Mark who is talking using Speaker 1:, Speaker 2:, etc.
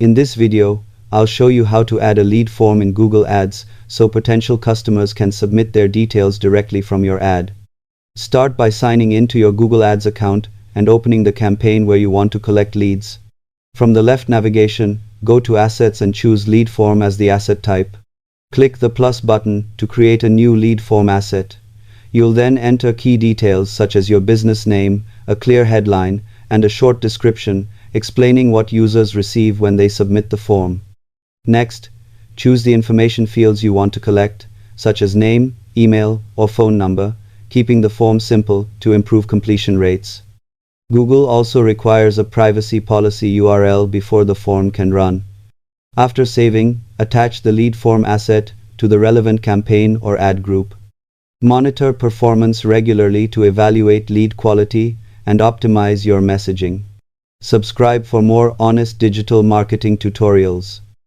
Speaker 1: In this video, I'll show you how to add a lead form in Google Ads so potential customers can submit their details directly from your ad. Start by signing in to your Google Ads account and opening the campaign where you want to collect leads. From the left navigation, go to Assets and choose Lead Form as the asset type. Click the plus button to create a new lead form asset. You'll then enter key details such as your business name, a clear headline, and a short description explaining what users receive when they submit the form. Next, choose the information fields you want to collect, such as name, email, or phone number, keeping the form simple to improve completion rates. Google also requires a privacy policy URL before the form can run. After saving, attach the lead form asset to the relevant campaign or ad group. Monitor performance regularly to evaluate lead quality and optimize your messaging. Subscribe for more honest digital marketing tutorials.